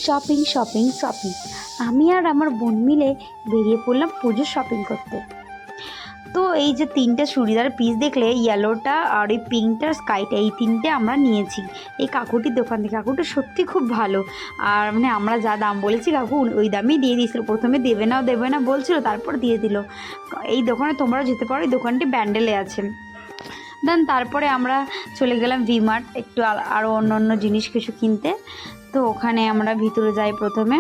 Shopping shopping shopping. আমি আর আমার বোন মিলে বেরিয়ে পড়লাম পুজোর শপিং করতে। তো এই যে তিনটে চুড়িদার পিস দেখলে, ইয়েলোটা আর ওই পিঙ্কটা স্কাইটা, এই তিনটে আমরা নিয়েছি এই কাকুটির দোকান থেকে। কাকুটা সত্যি খুব ভালো, আর মানে আমরা যা দাম বলেছি কাকু ওই দামেই দিয়ে দিয়েছিল। প্রথমে দেবে না বলছিল, তারপর দিয়ে দিল। এই দোকানে তোমরা যেতে পারো, এই দোকানটি ব্যান্ডেলে আছে। দেন তারপরে আমরা চলে গেলাম ভিমার্ট একটু আরও অন্য জিনিস কিছু কিনতে। তো ওখানে আমরা ভিতরে যাই। প্রথমে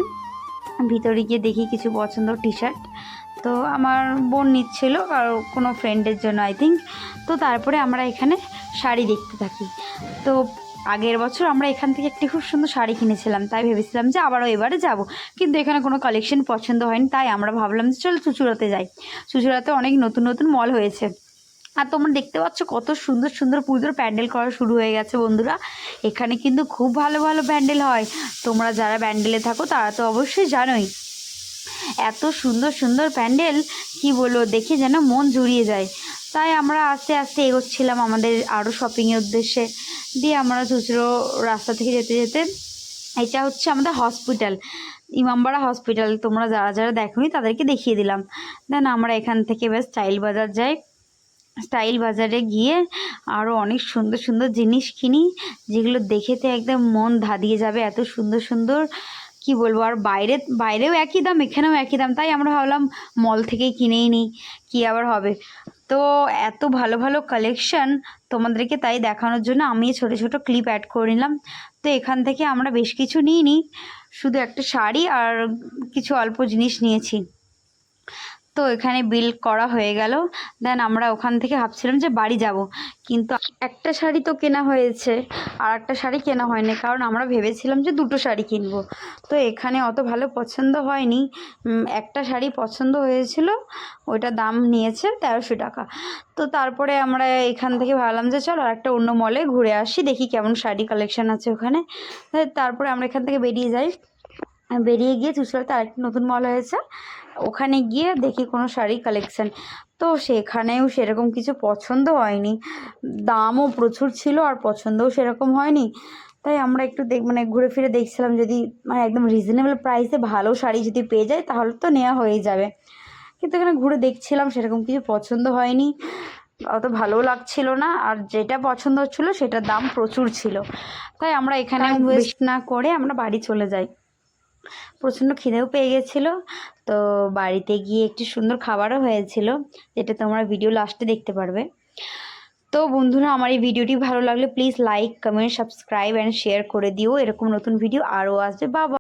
ভিতরে গিয়ে দেখি কিছু পছন্দ টি শার্ট। তো আমার বোন নিচ্ছিল আর কোনো ফ্রেন্ডের জন্য আই থিঙ্ক। তো তারপরে আমরা এখানে শাড়ি দেখতে থাকি। তো আগের বছর আমরা এখান থেকে একটি খুব সুন্দর শাড়ি কিনেছিলাম, তাই ভেবেছিলাম যে আবারও এবারে যাব, কিন্তু এখানে কোনো কালেকশন পছন্দ হয়নি। তাই আমরা ভাবলাম যে চলো চুঁচুড়াতে যাই। চুঁচুড়াতে অনেক নতুন মল হয়েছে, আর তোমরা দেখতে পাচ্ছ কত সুন্দর সুন্দর পুজোর প্যান্ডেল করা শুরু হয়ে গেছে বন্ধুরা। এখানে কিন্তু খুব ভালো ভালো প্যান্ডেল হয়। তোমরা যারা প্যান্ডেলে থাকো তারা তো অবশ্যই জানোই, এত সুন্দর সুন্দর প্যান্ডেল কি বলবো, দেখে যেন মন জুড়িয়ে যায়। তাই আমরা আস্তে আস্তে এগোচ্ছিলাম আমাদের আরও শপিংয়ের উদ্দেশ্যে। দিয়ে আমরা চুঁচুড়ো রাস্তা থেকে যেতে যেতে, এটা হচ্ছে আমাদের হসপিটাল, ইমামবাড়া হসপিটাল। তোমরা যারা যারা দেখোনি তাদেরকে দেখিয়ে দিলাম। দেন আমরা এখান থেকে বেশ স্টাইল বাজার যাই। স্টাইল বাজারে গিয়ে আরও অনেক সুন্দর সুন্দর জিনিস কিনি, যেগুলো দেখেতে একদম মন ধাঁধিয়ে যাবে, এত সুন্দর সুন্দর কি বলবো। আর বাইরেও একই দাম, এখানেও একই দাম। তাই আমরা ভাবলাম মল থেকেই কিনেই নিই, কি আবার হবে। তো এত ভালো ভালো কালেকশান তোমাদেরকে তাই দেখানোর জন্য আমি ছোট ছোট ক্লিপ অ্যাড করে নিলাম। তো এখান থেকে আমরা বেশ কিছু নিইনি, শুধু একটা শাড়ি আর কিছু অল্প জিনিস নিয়েছি। তো এখানে বিল করা হয়ে গেল। দেন আমরা ওখান থেকে ভাবছিলাম যে বাড়ি যাব, কিন্তু একটা শাড়ি তো কেনা হয়েছে আর একটা শাড়ি কেনা হয়নি, কারণ আমরা ভেবেছিলাম যে দুটো শাড়ি কিনবো। তো এখানে অত ভালো পছন্দ হয়নি, একটা শাড়ি পছন্দ হয়েছিল, ওইটা দাম নিয়েছে 1300 টাকা। তো তারপরে আমরা এখান থেকে ভাবলাম যে চলো আর একটা অন্য মলে ঘুরে আসি, দেখি কেমন শাড়ি কালেকশান আছে ওখানে। তারপরে আমরা এখান থেকে বেরিয়ে যাই। বেরিয়ে গিয়ে চুঁচুড়াতে আরেকটি নতুন মল হয়েছে, ওখানে গিয়ে দেখি কোনো শাড়ি কালেকশান। তো সেখানেও সেরকম কিছু পছন্দ হয়নি, দামও প্রচুর ছিল আর পছন্দও সেরকম হয়নি। তাই আমরা একটু মানে ঘুরে ফিরে দেখছিলাম, যদি মানে একদম রিজনেবল প্রাইসে ভালো শাড়ি যদি পেয়ে যায় তাহলে তো নেওয়া হয়ে যাবে। কিন্তু এখানে ঘুরে দেখছিলাম সেরকম কিছু পছন্দ হয়নি, অত ভালো লাগছিল না, আর যেটা পছন্দ হচ্ছিলো সেটার দাম প্রচুর ছিল। তাই আমরা এখানে ওয়েস্ট না করে আমরা বাড়ি চলে যাই। প্রচণ্ড খিদেও পেয়ে গেছিলো। তো বাড়িতে গিয়ে একটি সুন্দর খাবারও হয়েছিল, যেটা তোমরা ভিডিও লাস্টে দেখতে পারবে। তো বন্ধুরা, আমার এই ভিডিওটি ভালো লাগলে please like, comment, subscribe and share করে দিও। এরকম নতুন ভিডিও আরও আসবে। বাবা।